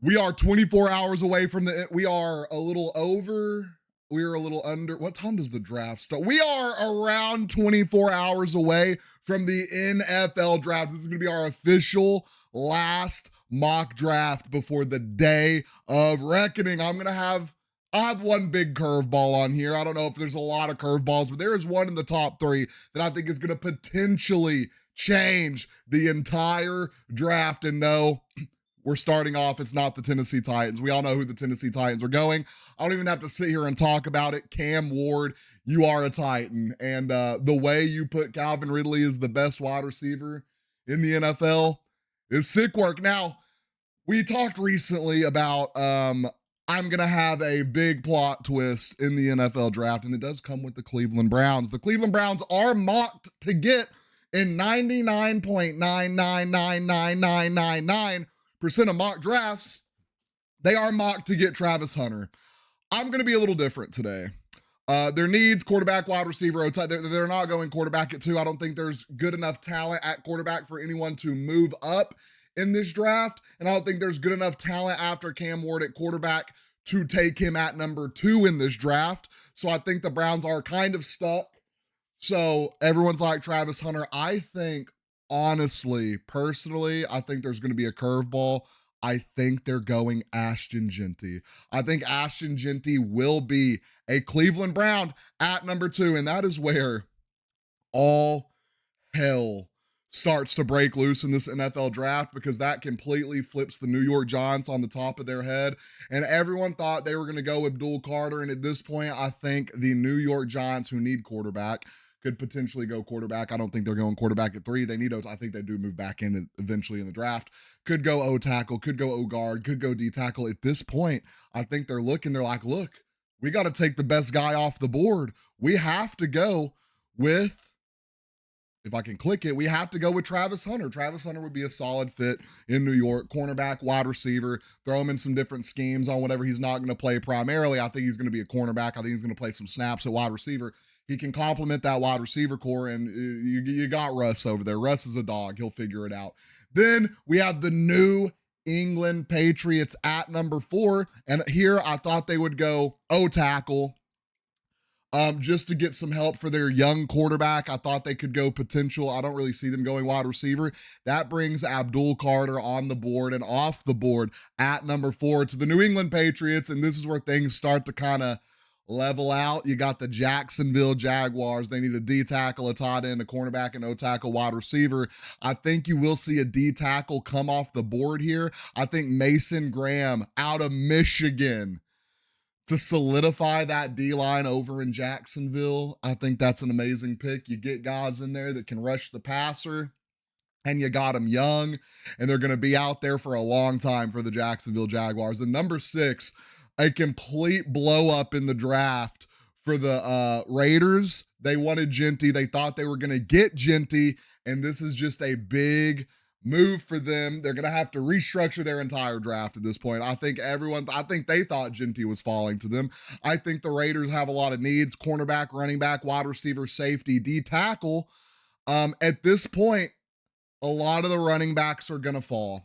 We are 24 hours away from we are a little over, we're a little under. What time does the draft start? We are around 24 hours away from the NFL draft. This is going to be our official last mock draft before the day of reckoning. I have one big curveball on here. I don't know if there's a lot of curveballs, but there is one in the top three that I think is going to potentially change the entire draft. And no, we're starting off, it's not the Tennessee Titans. We all know who the Tennessee Titans are going. I don't even have to sit here and talk about it. Cam Ward, you are a Titan. And the way you put Calvin Ridley as the best wide receiver in the NFL is sick work. Now, we talked recently about I'm going to have a big plot twist in the NFL draft, and it does come with the Cleveland Browns. The Cleveland Browns are mocked to get in 99.9999999% of mock drafts, they are mocked to get Travis Hunter. I'm going to be a little different today. Their needs, quarterback, wide receiver, they're not going quarterback at 2. I don't think there's good enough talent at quarterback for anyone to move up in this draft. And I don't think there's good enough talent after Cam Ward at quarterback to take him at number 2 in this draft. So I think the Browns are kind of stuck. So everyone's like Travis Hunter. I think, honestly, personally, I think there's going to be a curveball. I think they're going Ashton Genty. I think Ashton Genty will be a Cleveland Brown at number 2. And that is where all hell starts to break loose in this NFL draft, because that completely flips the New York Giants on the top of their head. And everyone thought they were going to go Abdul Carter. And at this point, I think the New York Giants, who need quarterback, could potentially go quarterback. I don't think they're going quarterback at 3. They need I think they do move back in eventually in the draft. Could go O tackle, could go O guard, could go D tackle. At this point, I think they're like, look, we got to take the best guy off the board. We have to go with, if I can click it, we have to go with Travis Hunter. Travis Hunter would be a solid fit in New York. Cornerback, wide receiver, throw him in some different schemes on whatever he's not going to play primarily. I think he's going to be a cornerback. I think he's going to play some snaps at wide receiver. He can complement that wide receiver core, and you got Russ over there. Russ is a dog. He'll figure it out. Then we have the New England Patriots at number 4, and here I thought they would go O tackle, just to get some help for their young quarterback. I thought they could go potential. I don't really see them going wide receiver. That brings Abdul Carter on the board and off the board at number 4 to the New England Patriots, and this is where things start to kind of level out. You got the Jacksonville Jaguars. They need a D tackle, a tight end, a cornerback, and O tackle, wide receiver. I think you will see a D tackle come off the board here. I think Mason Graham out of Michigan to solidify that D line over in Jacksonville. I think that's an amazing pick. You get guys in there that can rush the passer, and you got them young, and they're going to be out there for a long time for the Jacksonville Jaguars. And number 6, a complete blow up in the draft for the Raiders. They wanted Genty. They thought they were going to get Genty, and this is just a big move for them. They're going to have to restructure their entire draft at this point. I think they thought Genty was falling to them. I think the Raiders have a lot of needs: cornerback, running back, wide receiver, safety, D tackle. At this point, a lot of the running backs are going to fall.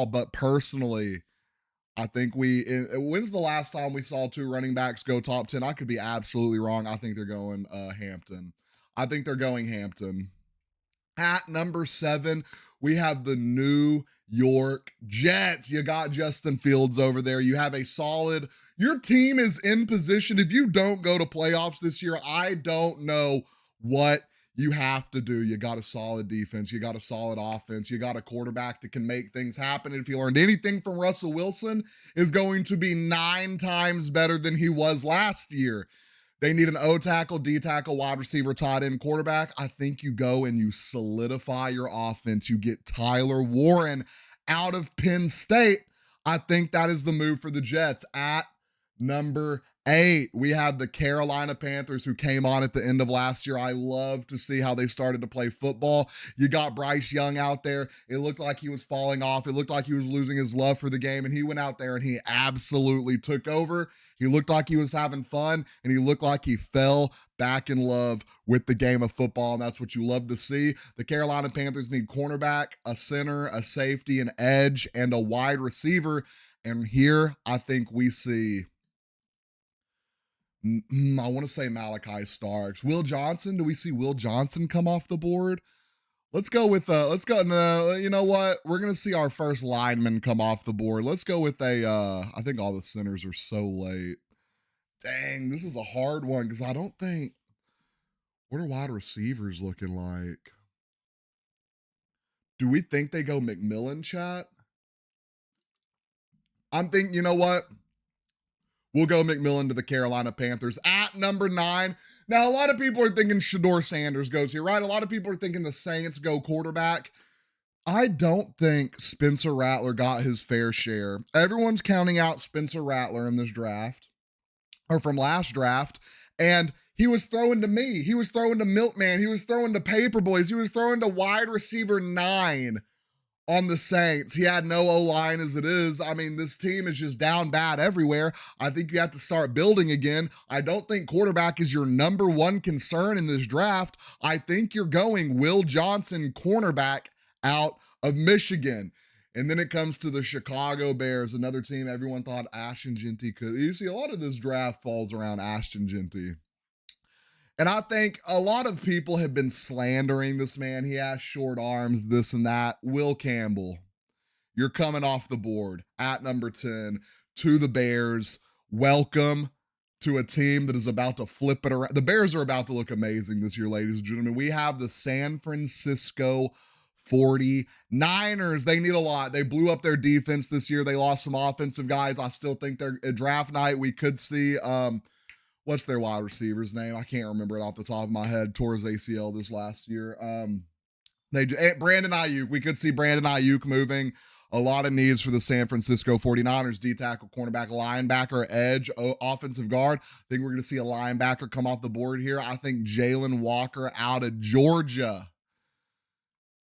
But personally, I think when's the last time we saw 2 running backs go top 10? I could be absolutely wrong. I think they're going Hampton. At number 7, we have the New York Jets. You got Justin Fields over there. You have your team is in position. If you don't go to playoffs this year, I don't know what you have to do. You got a solid defense. You got a solid offense. You got a quarterback that can make things happen. And if you learned anything from Russell Wilson, is going to be 9 times better than he was last year. They need an O tackle, D tackle, wide receiver, tight end, quarterback. I think you go and you solidify your offense. You get Tyler Warren out of Penn State. I think that is the move for the Jets at number 8, we have the Carolina Panthers, who came on at the end of last year. I love to see how they started to play football. You got Bryce Young out there. It looked like he was falling off. It looked like he was losing his love for the game, and he went out there and he absolutely took over. He looked like he was having fun, and he looked like he fell back in love with the game of football, and that's what you love to see. The Carolina Panthers need cornerback, a center, a safety, an edge, and a wide receiver. And here I think we see, I want to say Malachi Starks. Will Johnson, do we see Will Johnson come off the board? Let's go with no, you know what? We're gonna see our first lineman come off the board. Let's go with I think all the centers are so late. Dang, this is a hard one because I don't think, what are wide receivers looking like? Do we think they go McMillan, chat? I'm thinking, you know what? We'll go McMillan to the Carolina Panthers at number 9. Now, a lot of people are thinking Shedeur Sanders goes here, right? A lot of people are thinking the Saints go quarterback. I don't think Spencer Rattler got his fair share. Everyone's counting out Spencer Rattler in this draft, or from last draft, and he was throwing to me. He was throwing to Milkman. He was throwing to Paperboys. He was throwing to wide receiver 9 on the Saints. He had no O-line as it is. I mean, this team is just down bad everywhere. I think you have to start building again. I don't think quarterback is your number one concern in this draft. I think you're going Will Johnson, cornerback, out of Michigan. And then it comes to the Chicago Bears, another team everyone thought Ashton Jeanty could. You see, a lot of this draft falls around Ashton Jeanty. And I think a lot of people have been slandering this man. He has short arms, this and that. Will Campbell, you're coming off the board at number 10 to the Bears. Welcome to a team that is about to flip it around. The Bears are about to look amazing this year, ladies and gentlemen. We have the San Francisco 49ers. They need a lot. They blew up their defense this year. They lost some offensive guys. I still think they're at draft night. We could see what's their wide receiver's name? I can't remember it off the top of my head. Tore his ACL this last year. Brandon Ayuk. We could see Brandon Ayuk moving. A lot of needs for the San Francisco 49ers. D-tackle, cornerback, linebacker, edge, offensive guard. I think we're going to see a linebacker come off the board here. I think Jalen Walker out of Georgia.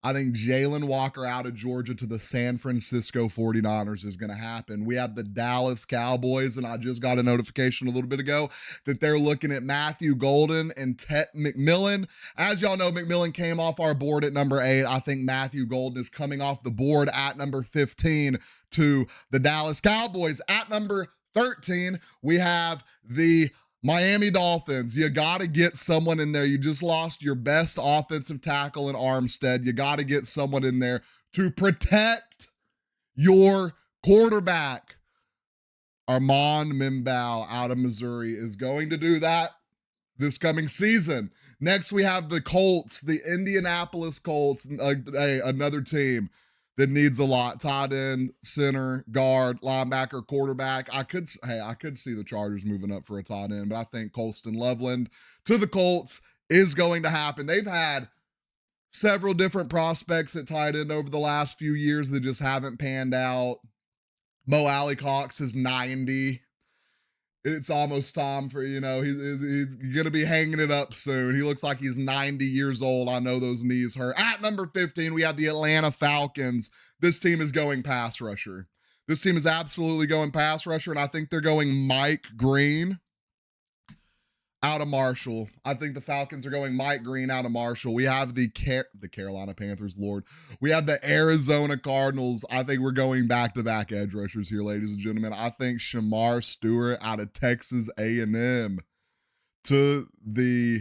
I think Jalen Walker out of Georgia to the San Francisco 49ers is going to happen. We have the Dallas Cowboys, and I just got a notification a little bit ago that they're looking at Matthew Golden and Tet McMillan. As y'all know, McMillan came off our board at number 8. I think Matthew Golden is coming off the board at number 15 to the Dallas Cowboys. At number 13, we have the Miami Dolphins. You got to get someone in there. You just lost your best offensive tackle in Armstead. You got to get someone in there to protect your quarterback. Armand Mimbao out of Missouri is going to do that this coming season. Next, we have the Colts, the Indianapolis Colts, another team that needs a lot. Tight end, center, guard, linebacker, quarterback. I could see the Chargers moving up for a tight end, but I think Colston Loveland to the Colts is going to happen. They've had several different prospects at tight end over the last few years that just haven't panned out. Mo Alley-Cox is 90. It's almost time for, he's going to be hanging it up soon. He looks like he's 90 years old. I know those knees hurt. At number 15, we have the Atlanta Falcons. This team is going pass rusher. This team is absolutely going pass rusher, and I think they're going Mike Green out of Marshall. I think the Falcons are going Mike Green out of Marshall. We have the Carolina Panthers, Lord. We have the Arizona Cardinals. I think we're going back-to-back edge rushers here, ladies and gentlemen. I think Shamar Stewart out of Texas A&M to the,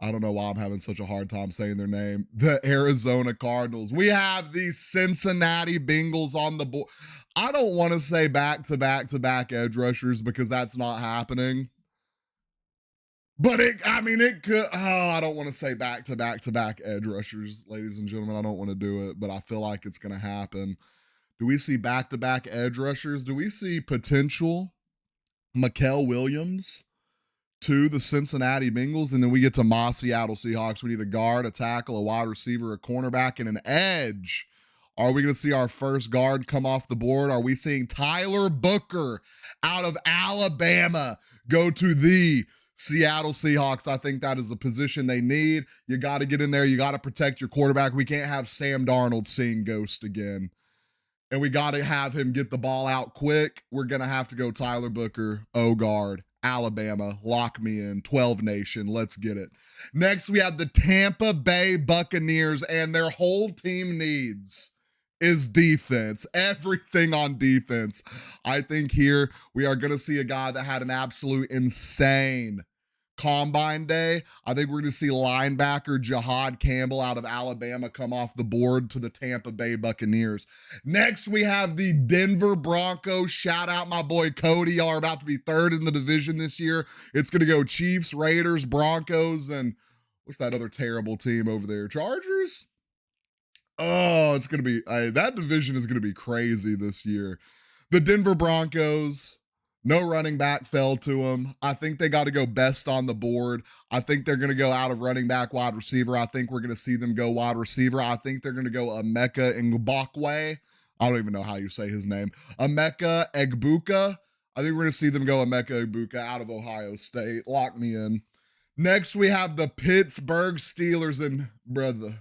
I don't know why I'm having such a hard time saying their name, the Arizona Cardinals. We have the Cincinnati Bengals on the board. I don't want to say back-to-back edge rushers because that's not happening. But it could. I don't want to say back-to-back edge rushers, ladies and gentlemen. I don't want to do it, but I feel like it's going to happen. Do we see back-to-back edge rushers? Do we see potential Mikael Williams to the Cincinnati Bengals? And then we get to Seattle Seahawks. We need a guard, a tackle, a wide receiver, a cornerback, and an edge Are we going to see our first guard come off the board? Are we seeing Tyler Booker out of Alabama go to the Seattle Seahawks? I think that is a position they need. You got to get in there. You got to protect your quarterback. We can't have Sam Darnold seeing ghost again. And we got to have him get the ball out quick. We're going to have to go Tyler Booker, guard, Alabama, lock me in, 12 Nation, let's get it. Next, we have the Tampa Bay Buccaneers, and their whole team needs is defense, everything on defense. I think here we are going to see a guy that had an absolute insane Combine day. I think we're going to see linebacker Jahad Campbell out of Alabama come off the board to the Tampa Bay Buccaneers. Next, we have the Denver Broncos. Shout out my boy Cody. Y'all are about to be third in the division this year. It's going to go Chiefs, Raiders, Broncos, and what's that other terrible team over there? Chargers? Oh, it's going to be, that division is going to be crazy this year. The Denver Broncos. No running back fell to them. I think they got to go best on the board. I think they're going to go out of running back, wide receiver. I think we're going to see them go wide receiver. I think they're going to go Emeka Ngabakwe. I don't even know how you say his name. Emeka Egbuka. I think we're going to see them go Emeka Egbuka out of Ohio State. Lock me in. Next, we have the Pittsburgh Steelers, and brother,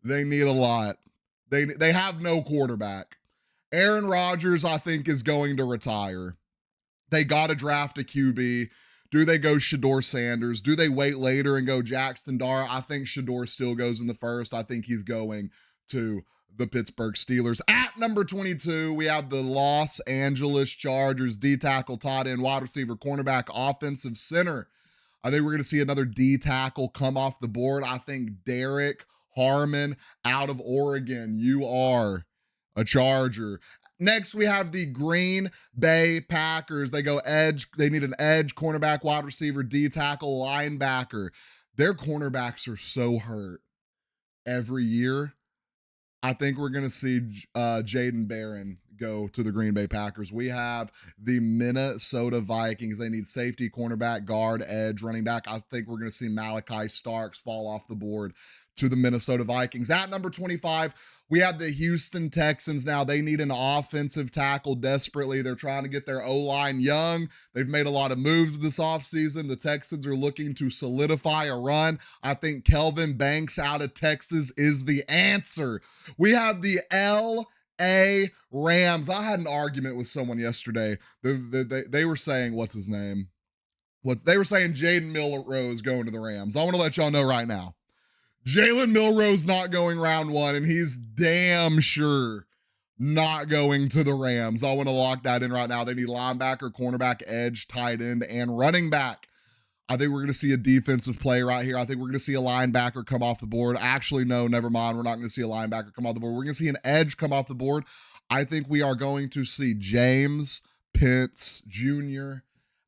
they need a lot. They have no quarterback. Aaron Rodgers, I think, is going to retire. They got to draft a QB. Do they go Shedeur Sanders? Do they wait later and go Jackson Dart? I think Shedeur still goes in the first. I think he's going to the Pittsburgh Steelers. At number 22, we have the Los Angeles Chargers. D tackle, tight end, wide receiver, cornerback, offensive center. I think we're going to see another D tackle come off the board. I think Derek Harmon out of Oregon. You are a Charger. Next, we have the Green Bay Packers. They go edge. They need an edge, cornerback, wide receiver, D tackle, linebacker. Their cornerbacks are so hurt every year. I think we're going to see Jaden Barron go to the Green Bay Packers. We have the Minnesota Vikings. They need safety, cornerback, guard, edge, running back. I think we're going to see Malachi Starks fall off the board to the Minnesota Vikings. At number 25, we have the Houston Texans. Now, they need an offensive tackle desperately. They're trying to get their O-line young. They've made a lot of moves this offseason. The Texans are looking to solidify a run. I think Kelvin Banks out of Texas is the answer. We have the L.A. Rams. I had an argument with someone yesterday. They were saying, what's his name? They were saying Jaden Milroe going to the Rams. I want to let y'all know right now. Jalen Milroe's not going round one, and he's damn sure not going to the Rams. I want to lock that in right now. They need linebacker, cornerback, edge, tight end, and running back. I think we're going to see a defensive play right here. I think we're going to see a linebacker come off the board. Actually, no, never mind. We're not going to see a linebacker come off the board. We're going to see an edge come off the board. I think we are going to see James Pitts Jr.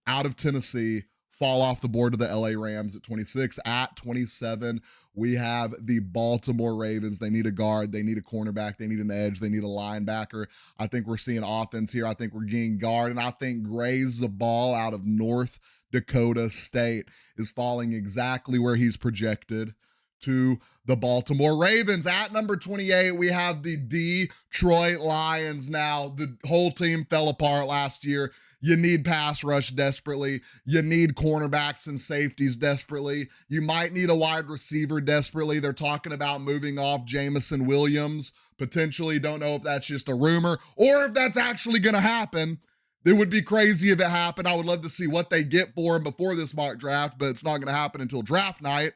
out of Tennessee fall off the board to the LA Rams at 26. At 27, we have the Baltimore Ravens. They need a guard. They need a cornerback. They need an edge. They need a linebacker. I think we're seeing offense here. I think we're getting guard. And I think Gray's the ball out of North Dakota State is falling exactly where he's projected to the Baltimore Ravens. At number 28, we have the Detroit Lions. Now, the whole team fell apart last year. You need pass rush desperately. You need cornerbacks and safeties desperately. You might need a wide receiver desperately. They're talking about moving off Jamison Williams. Potentially, don't know if that's just a rumor or if that's actually going to happen. It would be crazy if it happened. I would love to see what they get for him before this mock draft, but it's not going to happen until draft night.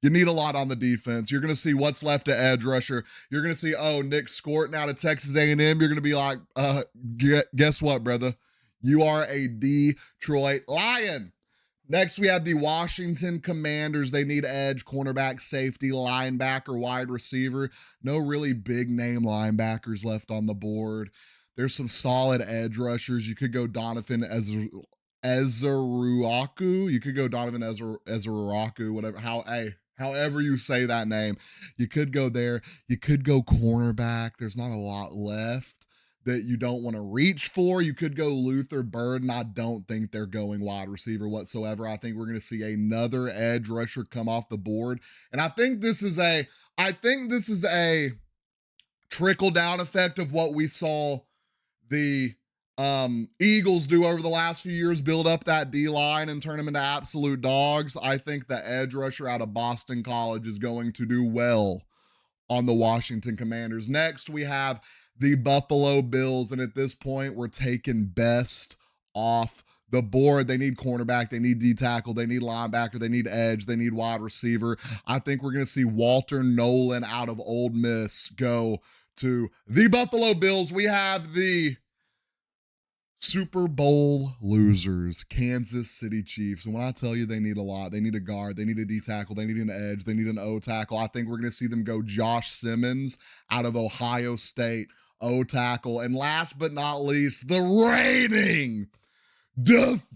You need a lot on the defense. You're going to see what's left to edge rusher. You're going to see, Nick Scorton out of Texas A&M. You're going to be like, guess what, brother? You are a Detroit Lion. Next, we have the Washington Commanders. They need edge, cornerback, safety, linebacker, wide receiver. No really big name linebackers left on the board. There's some solid edge rushers. You could go Donovan Ezeruaku. You could go Donovan Ezeruaku, whatever. However you say that name. You could go there. You could go cornerback. There's not a lot left that you don't want to reach for. You could go Luther Burden. I don't think they're going wide receiver whatsoever. I think we're going to see another edge rusher come off the board. And I think this is a trickle down effect of what we saw the Eagles do over the last few years, build up that D line and turn them into absolute dogs. I think the edge rusher out of Boston College is going to do well on the Washington Commanders. Next, we have the Buffalo Bills, and at this point, we're taking best off the board. They need cornerback, they need D tackle, they need linebacker, they need edge, they need wide receiver. I think we're going to see Walter Nolan out of Ole Miss go to the Buffalo Bills. We have the Super Bowl losers, Kansas City Chiefs. And when I tell you they need a lot, they need a guard, they need a D tackle, they need an edge, they need an O tackle. I think we're going to see them go Josh Simmons out of Ohio State, O tackle. And last but not least, the reigning, defending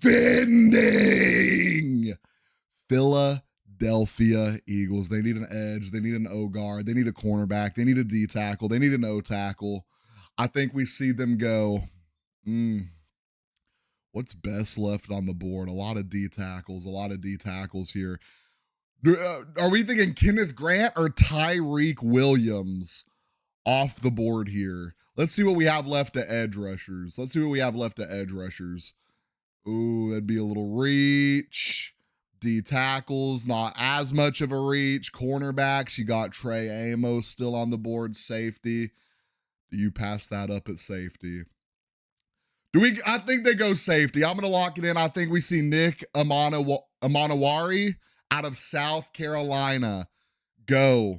Philadelphia Eagles. They need an edge, they need an O guard, they need a cornerback, they need a D tackle, they need an O tackle. I think we see them go, what's best left on the board? A lot of D tackles here. Are we thinking Kenneth Grant or Tyreek Williams off the board here? Let's see what we have left to edge rushers. Ooh, that'd be a little reach. D tackles, not as much of a reach. Cornerbacks, you got Trey Amos still on the board. Safety. Do you pass that up at safety? I think they go safety. I'm going to lock it in. I think we see Nick Amanawari out of South Carolina go.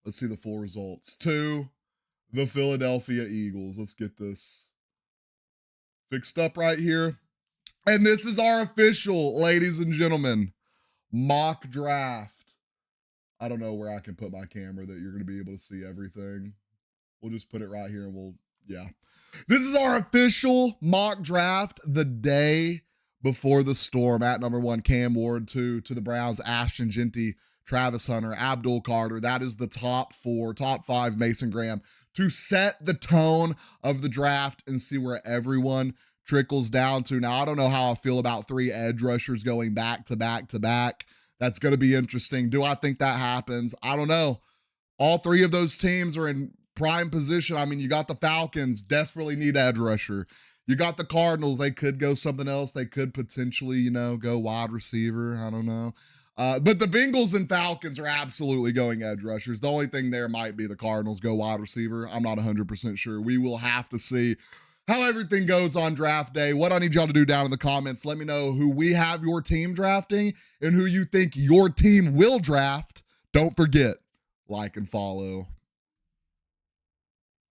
Let's see the full results. To the Philadelphia Eagles. Let's get this fixed up right here. And this is our official, ladies and gentlemen, mock draft. I don't know where I can put my camera that you're going to be able to see everything. We'll just put it right here and yeah. This is our official mock draft the day before the storm. At number 1, Cam Ward. 2, to the Browns, Ashton Jeanty, Travis Hunter, Abdul Carter. That is the top 5, Mason Graham, to set the tone of the draft and see where everyone trickles down to. Now, I don't know how I feel about 3 edge rushers going back to back to back. That's going to be interesting. Do I think that happens? I don't know. All 3 of those teams are in prime position. I mean, you got the Falcons, desperately need edge rusher. You got the Cardinals, they could go something else. They could potentially, go wide receiver. I don't know. But the Bengals and Falcons are absolutely going edge rushers. The only thing there might be the Cardinals go wide receiver. I'm not 100% sure. We will have to see how everything goes on draft day. What I need y'all to do down in the comments, let me know who we have your team drafting and who you think your team will draft. Don't forget, like and follow.